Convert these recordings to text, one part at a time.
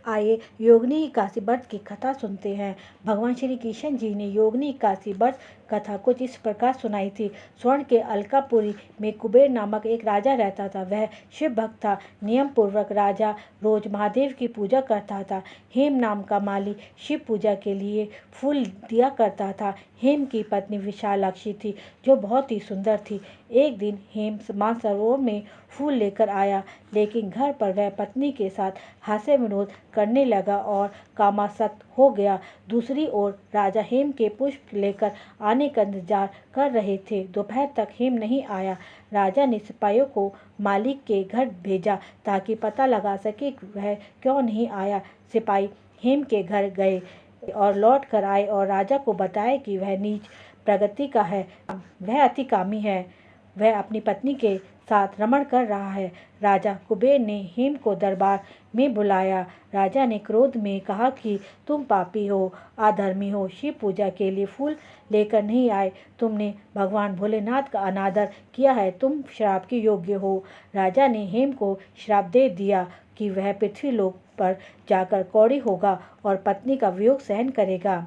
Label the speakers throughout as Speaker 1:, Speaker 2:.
Speaker 1: आइए योगिनी एकादशी व्रत की कथा सुनते हैं। भगवान श्री कृष्ण जी ने योगिनी एकादशी व्रत कथा कुछ इस प्रकार सुनाई थी। स्वर्ण के अलकापुरी में कुबेर नामक एक राजा रहता था। वह शिव भक्त था। नियम पूर्वक राजा रोज महादेव की पूजा करता था। हेम नाम का माली शिव पूजा के लिए फूल दिया करता था। हेम की पत्नी विशालाक्षी थी, जो बहुत ही सुंदर थी। एक दिन हेम मानसरोवर में फूल लेकर आया, लेकिन घर पर वह पत्नी के साथ हास्य विनोद करने लगा और कामासक्त हो गया। दूसरी ओर राजा हेम के पुष्प लेकर आने का इंतजार कर रहे थे। दोपहर तक हेम नहीं आया। राजा ने सिपाहियों को मालिक के घर भेजा ताकि पता लगा सके कि वह क्यों नहीं आया। सिपाही हेम के घर गए और लौट कर आए और राजा को बताया कि वह नीच प्रगति का है, वह अतिकामी है, वह अपनी पत्नी के साथ रमण कर रहा है। राजा कुबेर ने हेम को दरबार में बुलाया। राजा ने क्रोध में कहा कि तुम पापी हो, अधर्मी हो, शिव पूजा के लिए फूल लेकर नहीं आए, तुमने भगवान भोलेनाथ का अनादर किया है, तुम श्राप के योग्य हो। राजा ने हेम को श्राप दे दिया कि वह पृथ्वी लोक पर जाकर कौड़ी होगा और पत्नी का वियोग सहन करेगा।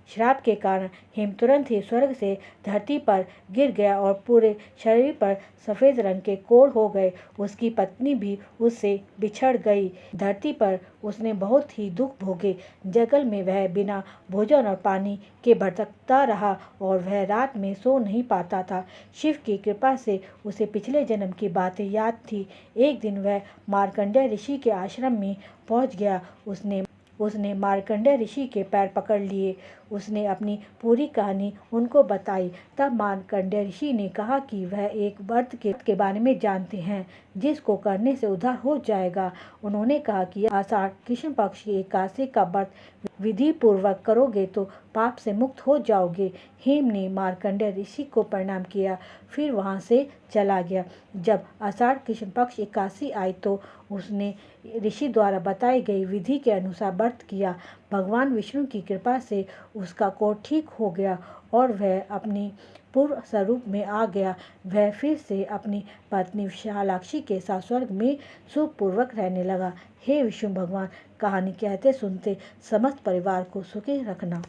Speaker 1: श्राप के कारण हेम तुरंत ही स्वर्ग से धरती पर गिर गया और पूरे शरीर पर सफ़ेद रंग के कोढ़ हो गए। उसकी पत्नी भी उससे बिछड़ गई। धरती पर उसने बहुत ही दुख भोगे। जंगल में वह बिना भोजन और पानी के भटकता रहा और वह रात में सो नहीं पाता था। शिव की कृपा से उसे पिछले जन्म की बातें याद थी। एक दिन वह मार्कंडेय ऋषि के आश्रम में पहुंच गया। उसने मार्कंडेय ऋषि के पैर पकड़ लिए। उसने अपनी पूरी कहानी उनको बताई। तब मार्कंडेय ऋषि ने कहा कि वह एक व्रत के बारे में जानते हैं जिसको करने से उद्धार हो जाएगा। उन्होंने कहा कि आषाढ़ कृष्ण पक्ष की एकादशी का व्रत विधि पूर्वक करोगे तो पाप से मुक्त हो जाओगे। हेम ने मार्कंडेय ऋषि को प्रणाम किया, फिर वहां से चला गया। जब आषाढ़ कृष्ण पक्ष एकादशी आई तो उसने ऋषि द्वारा बताई गई विधि के अनुसार व्रत किया। भगवान विष्णु की कृपा से उसका कोढ़ ठीक हो गया और वह अपनी पूर्व स्वरूप में आ गया। वह फिर से अपनी पत्नी विशालाक्षी के साथ स्वर्ग में सुखपूर्वक रहने लगा। हे विष्णु भगवान, कहानी कहते सुनते समस्त परिवार को सुखी रखना।